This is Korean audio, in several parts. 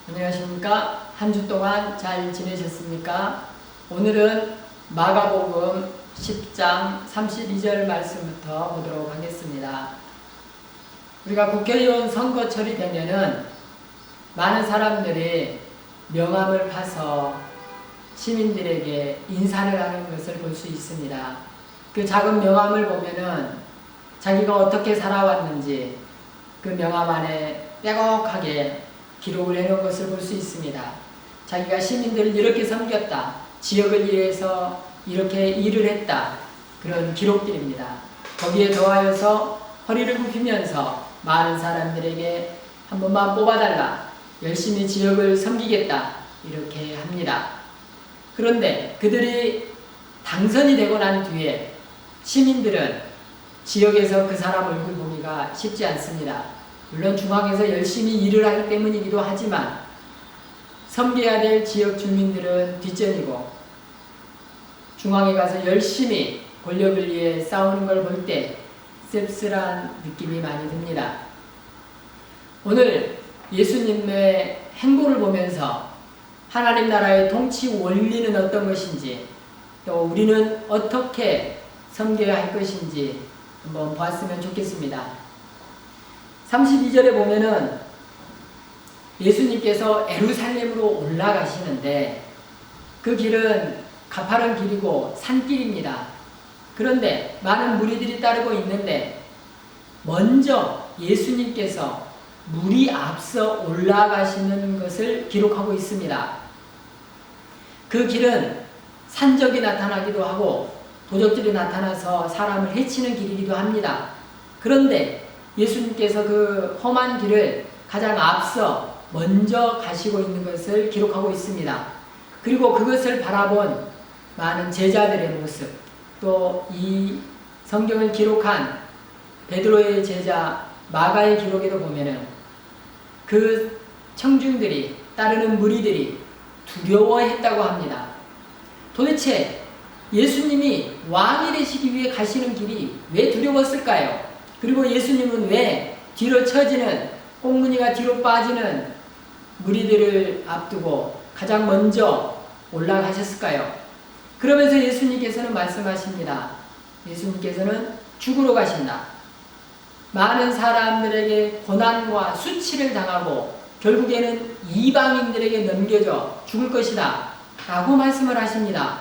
안녕하십니까? 한 주 동안 잘 지내셨습니까? 오늘은 마가복음 10장 32절 말씀부터 보도록 하겠습니다. 우리가 국회의원 선거철이 되면은 많은 사람들이 명함을 파서 시민들에게 인사를 하는 것을 볼 수 있습니다. 그 작은 명함을 보면은 자기가 어떻게 살아왔는지 그 명함 안에 빼곡하게 기록을 해놓은 것을 볼 수 있습니다. 자기가 시민들을 이렇게 섬겼다, 지역을 위해서 이렇게 일을 했다, 그런 기록들입니다. 거기에 더하여서 허리를 굽히면서 많은 사람들에게 한 번만 뽑아달라, 열심히 지역을 섬기겠다, 이렇게 합니다. 그런데 그들이 당선이 되고 난 뒤에 시민들은 지역에서 그 사람 얼굴 보기가 쉽지 않습니다. 물론 중앙에서 열심히 일을 하기 때문이기도 하지만 섬겨야 될 지역 주민들은 뒷전이고 중앙에 가서 열심히 권력을 위해 싸우는 걸 볼 때 씁쓸한 느낌이 많이 듭니다. 오늘 예수님의 행보를 보면서 하나님 나라의 통치 원리는 어떤 것인지, 또 우리는 어떻게 섬겨야 할 것인지 한번 보았으면 좋겠습니다. 32절에 보면은 예수님께서 예루살렘으로 올라가시는데 그 길은 가파른 길이고 산길입니다. 그런데 많은 무리들이 따르고 있는데 먼저 예수님께서 물이 앞서 올라가시는 것을 기록하고 있습니다. 그 길은 산적이 나타나기도 하고 도적들이 나타나서 사람을 해치는 길이기도 합니다. 그런데 예수님께서 그 험한 길을 가장 앞서 먼저 가시고 있는 것을 기록하고 있습니다. 그리고 그것을 바라본 많은 제자들의 모습, 또 이 성경을 기록한 베드로의 제자 마가의 기록에도 보면은 그 청중들이, 따르는 무리들이 두려워했다고 합니다. 도대체 예수님이 왕이 되시기 위해 가시는 길이 왜 두려웠을까요? 그리고 예수님은 왜 뒤로 처지는, 꽁무니가 뒤로 빠지는 무리들을 앞두고 가장 먼저 올라가셨을까요? 그러면서 예수님께서는 말씀하십니다. 예수님께서는 죽으러 가신다. 많은 사람들에게 고난과 수치를 당하고 결국에는 이방인들에게 넘겨져 죽을 것이다 라고 말씀을 하십니다.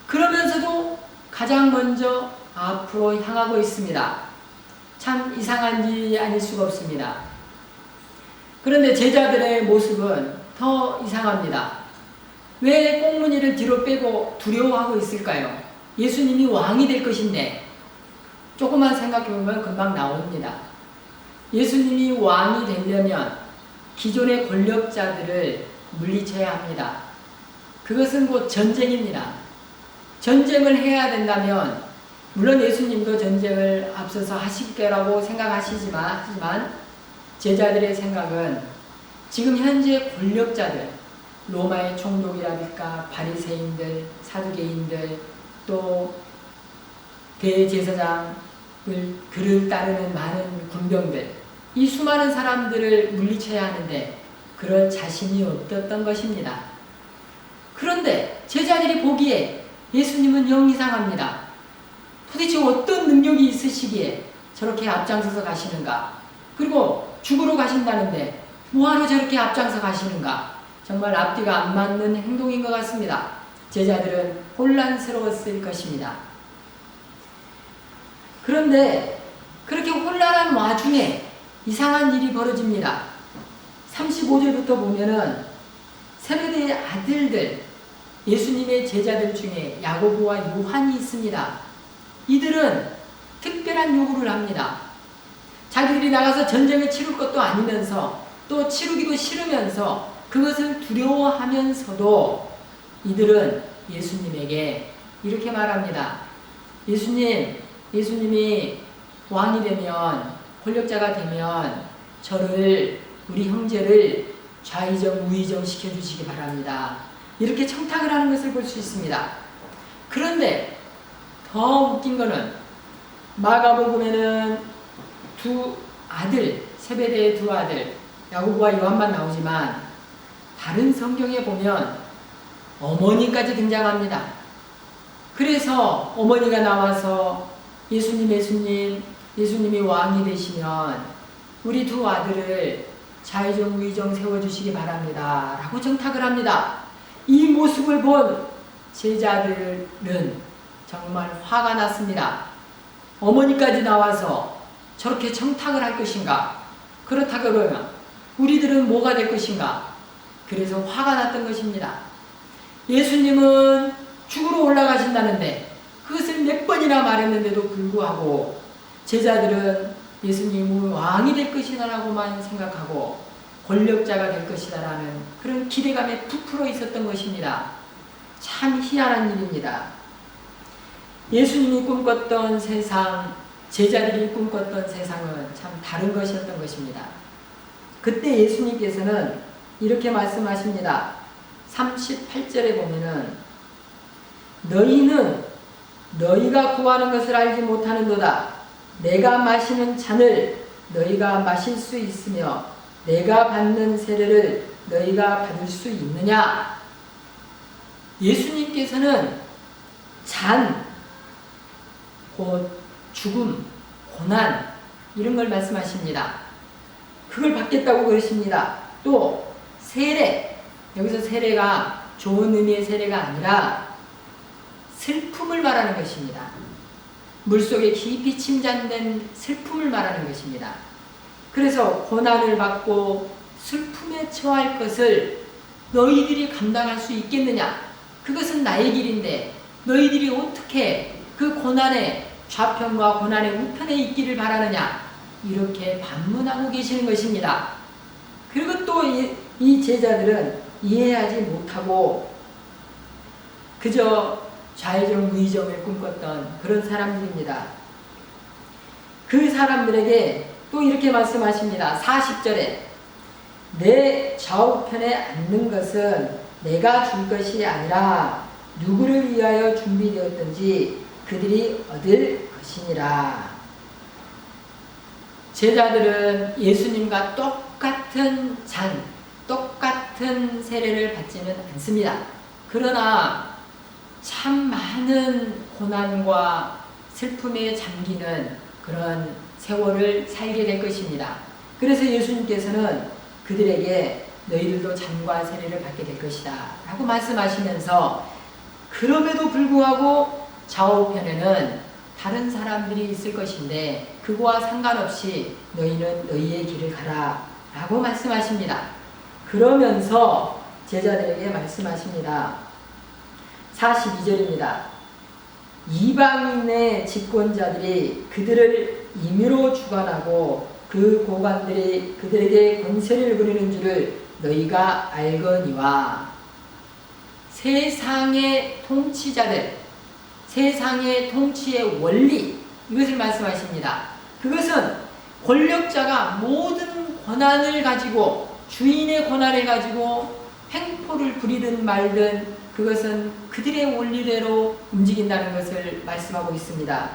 그러면서도 가장 먼저 앞으로 향하고 있습니다. 참 이상한 일이 아닐 수가 없습니다. 그런데 제자들의 모습은 더 이상합니다. 왜 꽁무니를 뒤로 빼고 두려워하고 있을까요? 예수님이 왕이 될 것인데. 조금만 생각해보면 금방 나옵니다. 예수님이 왕이 되려면 기존의 권력자들을 물리쳐야 합니다. 그것은 곧 전쟁입니다. 전쟁을 해야 된다면 물론 예수님도 전쟁을 앞서서 하실 거라고 생각하시지만 제자들의 생각은 지금 현재 권력자들, 로마의 총독이라든가 바리새인들, 사두개인들, 또 대제사장을 그를 따르는 많은 군병들, 이 수많은 사람들을 물리쳐야 하는데 그럴 자신이 없었던 것입니다. 그런데 제자들이 보기에 예수님은 영 이상합니다. 도대체 어떤 능력이 있으시기에 저렇게 앞장서서 가시는가? 그리고 죽으러 가신다는데 뭐하러 저렇게 앞장서 가시는가? 정말 앞뒤가 안 맞는 행동인 것 같습니다. 제자들은 혼란스러웠을 것입니다. 그런데 그렇게 혼란한 와중에 이상한 일이 벌어집니다. 35절부터 보면은 세베대의 아들들, 예수님의 제자들 중에 야고보와 요한이 있습니다. 이들은 특별한 요구를 합니다. 자기들이 나가서 전쟁을 치를 것도 아니면서 또 치르기도 싫으면서 그것을 두려워하면서도 이들은 예수님에게 이렇게 말합니다. 예수님이 왕이 되면, 권력자가 되면 저를, 우리 형제를 좌의정 우의정 시켜주시기 바랍니다. 이렇게 청탁을 하는 것을 볼 수 있습니다. 그런데 더 웃긴 거는 마가복음에는 두 아들, 세베대의 두 아들 야고보와 요한만 나오지만 다른 성경에 보면 어머니까지 등장합니다. 그래서 어머니가 나와서 예수님이 왕이 되시면 우리 두 아들을 좌의정 우의정 세워주시기 바랍니다 라고 정탁을 합니다. 이 모습을 본 제자들은 정말 화가 났습니다. 어머니까지 나와서 저렇게 정탁을 할 것인가? 그렇다 그러면 우리들은 뭐가 될 것인가? 그래서 화가 났던 것입니다. 예수님은 죽으러 올라가신다는데 그것을 몇 번이나 말했는데도 불구하고 제자들은 예수님은 왕이 될 것이다라고만 생각하고 권력자가 될 것이다라는 그런 기대감에 부풀어 있었던 것입니다. 참 희한한 일입니다. 예수님이 꿈꿨던 세상, 제자들이 꿈꿨던 세상은 참 다른 것이었던 것입니다. 그때 예수님께서는 이렇게 말씀하십니다. 38절에 보면은 너희는 너희가 구하는 것을 알지 못하는도다. 내가 마시는 잔을 너희가 마실 수 있으며 내가 받는 세례를 너희가 받을 수 있느냐? 예수님께서는 잔, 곧 죽음, 고난 이런 걸 말씀하십니다. 그걸 받겠다고 그러십니다. 또 세례, 여기서 세례가 좋은 의미의 세례가 아니라 슬픔을 말하는 것입니다. 물속에 깊이 침잠된 슬픔을 말하는 것입니다. 그래서 고난을 받고 슬픔에 처할 것을 너희들이 감당할 수 있겠느냐? 그것은 나의 길인데 너희들이 어떻게 그 고난의 좌편과 고난의 우편에 있기를 바라느냐? 이렇게 반문하고 계시는 것입니다. 그리고 또 이 제자들은 이해하지 못하고 그저 좌의정 우의정을 꿈꿨던 그런 사람들입니다. 그 사람들에게 또 이렇게 말씀하십니다. 40절에 내 좌우편에 앉는 것은 내가 줄 것이 아니라 누구를 위하여 준비되었든지 그들이 얻을 것이니라. 제자들은 예수님과 똑같은 잔, 똑같은 세례를 받지는 않습니다. 그러나 참 많은 고난과 슬픔에 잠기는 그런 세월을 살게 될 것입니다. 그래서 예수님께서는 그들에게 너희들도 잔과 세례를 받게 될 것이다 라고 말씀하시면서 그럼에도 불구하고 좌우편에는 다른 사람들이 있을 것인데 그거와 상관없이 너희는 너희의 길을 가라 라고 말씀하십니다. 그러면서 제자들에게 말씀하십니다. 42절입니다. 이방인의 집권자들이 그들을 임의로 주관하고 그 고관들이 그들에게 권세를 부리는 줄을 너희가 알거니와. 세상의 통치자들, 세상의 통치의 원리, 이것을 말씀하십니다. 그것은 권력자가 모든 권한을 가지고 주인의 권한을 가지고 횡포를 부리든 말든 그것은 그들의 원리대로 움직인다는 것을 말씀하고 있습니다.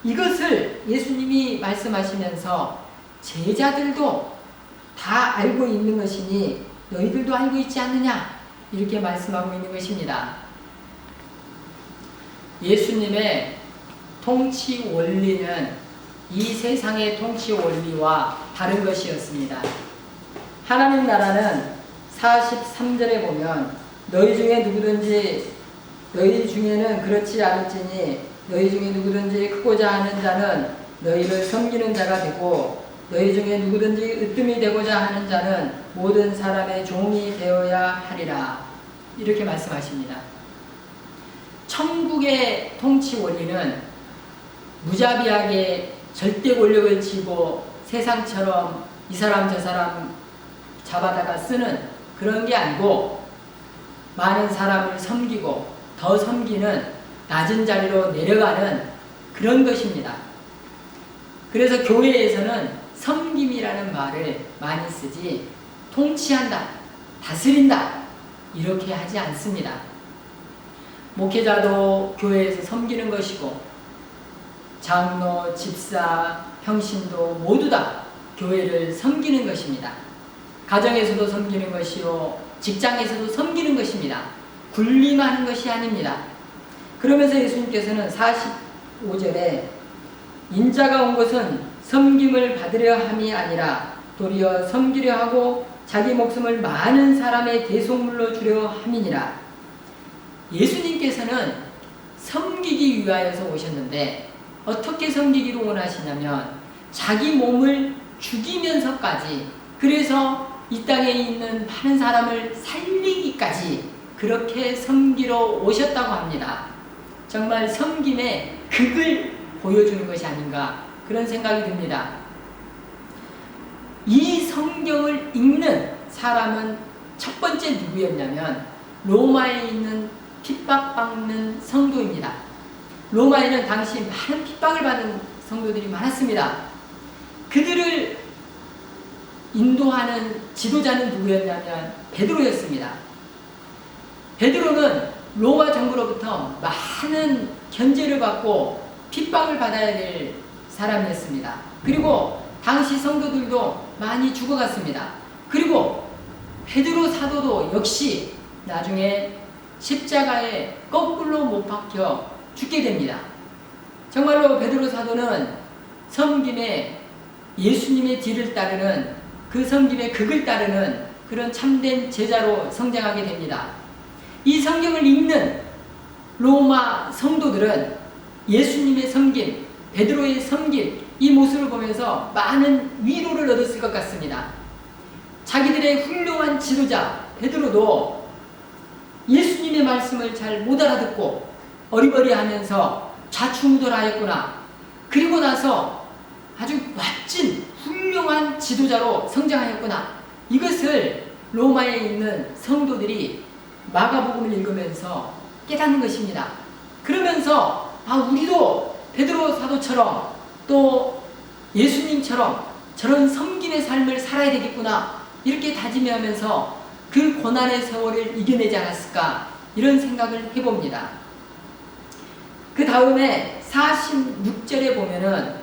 이것을 예수님이 말씀하시면서 제자들도 다 알고 있는 것이니 너희들도 알고 있지 않느냐 이렇게 말씀하고 있는 것입니다. 예수님의 통치 원리는 이 세상의 통치 원리와 다른 것이었습니다. 하나님 나라는 43절에 보면 너희 중에 누구든지 너희 중에는 그렇지 않을지니 너희 중에 누구든지 크고자 하는 자는 너희를 섬기는 자가 되고 너희 중에 누구든지 으뜸이 되고자 하는 자는 모든 사람의 종이 되어야 하리라. 이렇게 말씀하십니다. 천국의 통치 원리는 무자비하게 절대 권력을 쥐고 세상처럼 이 사람 저 사람 잡아다가 쓰는 그런 게 아니고 많은 사람을 섬기고 더 섬기는 낮은 자리로 내려가는 그런 것입니다. 그래서 교회에서는 섬김이라는 말을 많이 쓰지 통치한다, 다스린다 이렇게 하지 않습니다. 목회자도 교회에서 섬기는 것이고 장로, 집사, 평신도 모두 다 교회를 섬기는 것입니다. 가정에서도 섬기는 것이요 직장에서도 섬기는 것입니다. 군림하는 것이 아닙니다. 그러면서 예수님께서는 45절에 인자가 온 것은 섬김을 받으려 함이 아니라 도리어 섬기려 하고 자기 목숨을 많은 사람의 대속물로 주려 함이니라. 예수님께서는 섬기기 위하여서 오셨는데 어떻게 섬기기를 원하시냐면 자기 몸을 죽이면서까지, 그래서 이 땅에 있는 많은 사람을 살리기까지 그렇게 섬기러 오셨다고 합니다. 정말 섬김의 극을 보여주는 것이 아닌가 그런 생각이 듭니다. 이 성경을 읽는 사람은 첫 번째 누구였냐면 로마에 있는 핍박받는 성도입니다. 로마에는 당시 많은 핍박을 받은 성도들이 많았습니다. 그들을 인도하는 지도자는 누구였냐면 베드로였습니다. 베드로는 로마 정부로부터 많은 견제를 받고 핍박을 받아야 될 사람이었습니다. 그리고 당시 성도들도 많이 죽어갔습니다. 그리고 베드로 사도도 역시 나중에 십자가에 거꾸로 못 박혀 죽게 됩니다. 정말로 베드로 사도는 섬김에 예수님의 뒤를 따르는, 그 섬김의 극을 따르는 그런 참된 제자로 성장하게 됩니다. 이 성경을 읽는 로마 성도들은 예수님의 섬김, 베드로의 섬김, 이 모습을 보면서 많은 위로를 얻었을 것 같습니다. 자기들의 훌륭한 지도자 베드로도 예수님의 말씀을 잘 못 알아듣고 어리버리하면서 좌충우돌하였구나. 그리고 나서 아주 멋진 훌륭한 지도자로 성장하였구나. 이것을 로마에 있는 성도들이 마가복음을 읽으면서 깨닫는 것입니다. 그러면서 우리도 베드로 사도처럼 또 예수님처럼 저런 섬김의 삶을 살아야 되겠구나, 이렇게 다짐하면서 그 고난의 세월을 이겨내지 않았을까, 이런 생각을 해봅니다. 그 다음에 46절에 보면은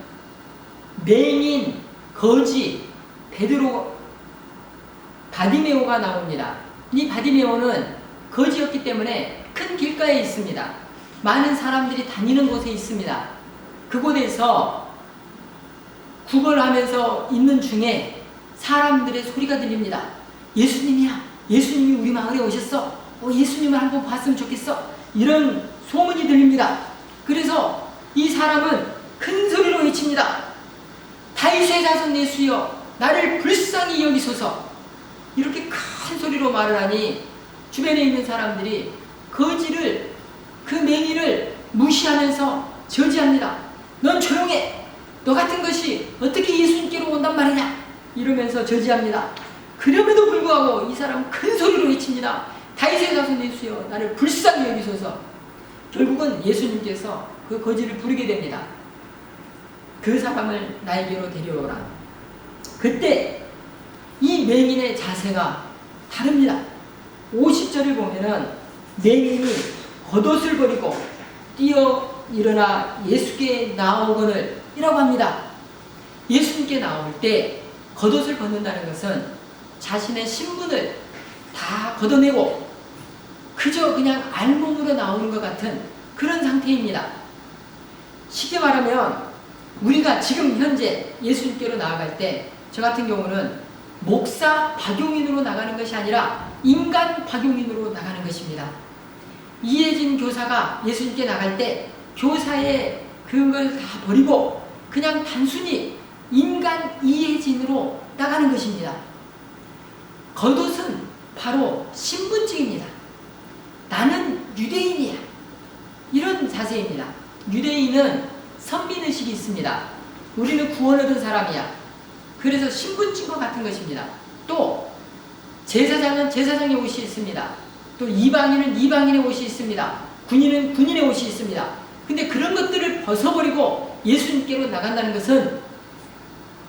맹인, 거지, 베드로, 바디메오가 나옵니다. 이 바디메오는 거지였기 때문에 큰 길가에 있습니다. 많은 사람들이 다니는 곳에 있습니다. 그곳에서 구걸하면서 있는 중에 사람들의 소리가 들립니다. 예수님이야, 예수님이 우리 마을에 오셨어, 예수님을 한번 봤으면 좋겠어, 이런 소문이 들립니다. 그래서 이 사람은 큰 소리로 외칩니다. 다윗의 자손 예수여, 나를 불쌍히 여기소서. 이렇게 큰 소리로 말을 하니 주변에 있는 사람들이 거지를, 그 맹인을 무시하면서 저지합니다. 넌 조용해, 너 같은 것이 어떻게 예수님께로 온단 말이냐, 이러면서 저지합니다. 그럼에도 불구하고 이 사람은 큰 소리로 외칩니다. 다윗의 자손 예수여, 나를 불쌍히 여기소서. 결국은 예수님께서 그 거지를 부르게 됩니다. 그 사람을 나에게로 데려오라. 그때 이 맹인의 자세가 다릅니다. 50절을 보면은 맹인이 겉옷을 버리고 뛰어 일어나 예수께 나오거늘 이라고 합니다. 예수님께 나올 때 겉옷을 벗는다는 것은 자신의 신분을 다 걷어내고 그저 그냥 알몸으로 나오는 것 같은 그런 상태입니다. 쉽게 말하면 우리가 지금 현재 예수님께로 나아갈 때 저 같은 경우는 목사 박용인으로 나가는 것이 아니라 인간 박용인으로 나가는 것입니다. 이혜진 교사가 예수님께 나갈 때 교사의 그걸 다 버리고 그냥 단순히 인간 이혜진으로 나가는 것입니다. 겉옷은 바로 신분증입니다. 나는 유대인이야, 이런 자세입니다. 유대인은 선민의식이 있습니다. 우리는 구원 얻은 사람이야. 그래서 신분증과 같은 것입니다. 또 제사장은 제사장의 옷이 있습니다. 또 이방인은 이방인의 옷이 있습니다. 군인은 군인의 옷이 있습니다. 근데 그런 것들을 벗어버리고 예수님께로 나간다는 것은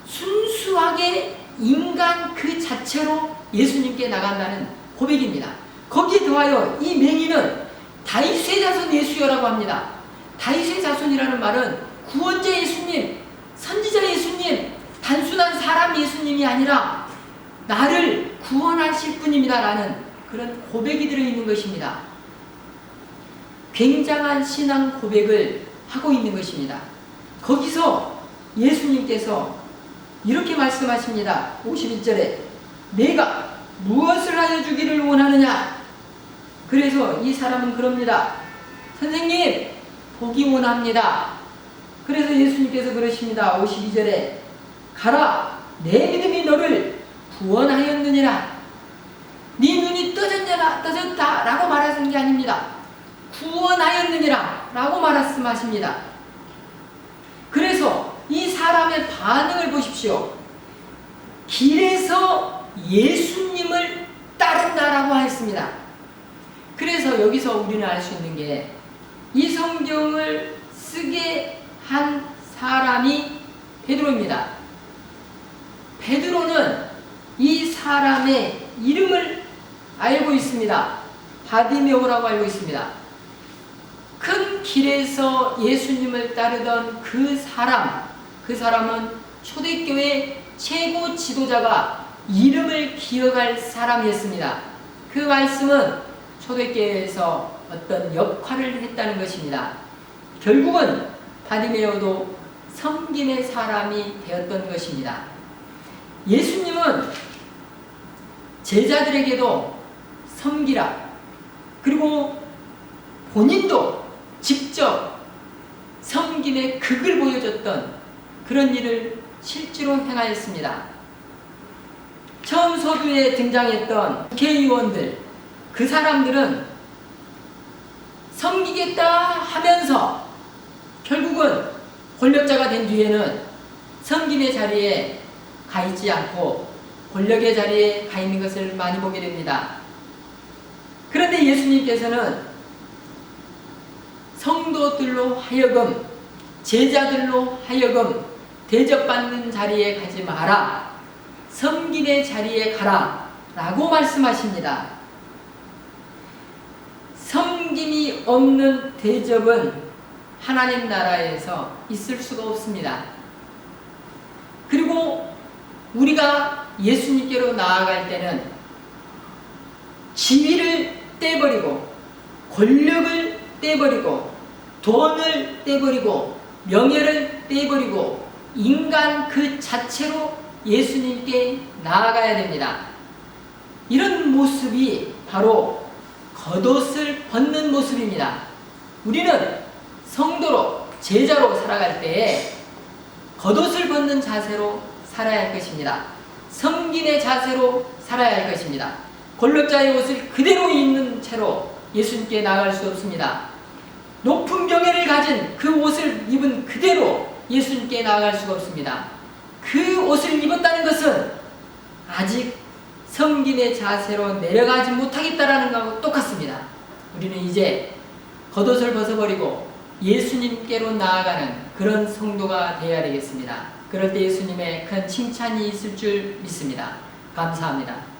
순수하게 인간 그 자체로 예수님께 나간다는 고백입니다. 거기에 더하여 이 맹인은 다윗의 자손 예수여라고 합니다. 다윗의 자손이라는 말은 구원자 예수님, 선지자 예수님, 단순한 사람 예수님이 아니라 나를 구원하실 분입니다라는 그런 고백이 들어있는 것입니다. 굉장한 신앙 고백을 하고 있는 것입니다. 거기서 예수님께서 이렇게 말씀하십니다. 51절에 내가 무엇을 하여 주기를 원하느냐? 그래서 이 사람은 그럽니다. 선생님, 보기 원합니다. 그래서 예수님께서 그러십니다. 52절에 가라, 내 믿음이 너를 구원하였느니라. 네 눈이 떠졌다 라고 말하신 게 아닙니다. 구원하였느니라 라고 말씀하십니다. 그래서 이 사람의 반응을 보십시오. 길에서 예수님을 따른다라고 했습니다. 그래서 여기서 우리는 알 수 있는 게 이 성경을 쓰게 한 사람이 베드로입니다. 베드로는 이 사람의 이름을 알고 있습니다. 바디메오라고 알고 있습니다. 큰 길에서 예수님을 따르던 그 사람은 초대교회 최고 지도자가 이름을 기억할 사람이었습니다. 그 말씀은 초대교회에서 어떤 역할을 했다는 것입니다. 결국은 바디메오도 섬김의 사람이 되었던 것입니다. 예수님은 제자들에게도 섬기라, 그리고 본인도 직접 섬김의 극을 보여줬던 그런 일을 실제로 행하였습니다. 처음 서두에 등장했던 국회의원들, 그 사람들은 섬기겠다 하면서 결국은 권력자가 된 뒤에는 섬김의 자리에 가 있지 않고 권력의 자리에 가 있는 것을 많이 보게 됩니다. 그런데 예수님께서는 성도들로 하여금, 제자들로 하여금 대접받는 자리에 가지 마라, 섬김의 자리에 가라 라고 말씀하십니다. 섬김이 없는 대접은 하나님 나라에서 있을 수가 없습니다. 그리고 우리가 예수님께로 나아갈 때는 지위를 떼버리고, 권력을 떼버리고, 돈을 떼버리고, 명예를 떼버리고, 인간 그 자체로 예수님께 나아가야 됩니다. 이런 모습이 바로 겉옷을 벗는 모습입니다. 우리는 성도로, 제자로 살아갈 때에 겉옷을 벗는 자세로 살아야 할 것입니다. 섬김의 자세로 살아야 할 것입니다. 권력자의 옷을 그대로 입는 채로 예수님께 나아갈 수 없습니다. 높은 명예를 가진 그 옷을 입은 그대로 예수님께 나아갈 수가 없습니다. 그 옷을 입었다는 것은 아직 섬김의 자세로 내려가지 못하겠다라는 것과 똑같습니다. 우리는 이제 겉옷을 벗어버리고 예수님께로 나아가는 그런 성도가 되어야 되겠습니다. 그럴 때 예수님의 큰 칭찬이 있을 줄 믿습니다. 감사합니다.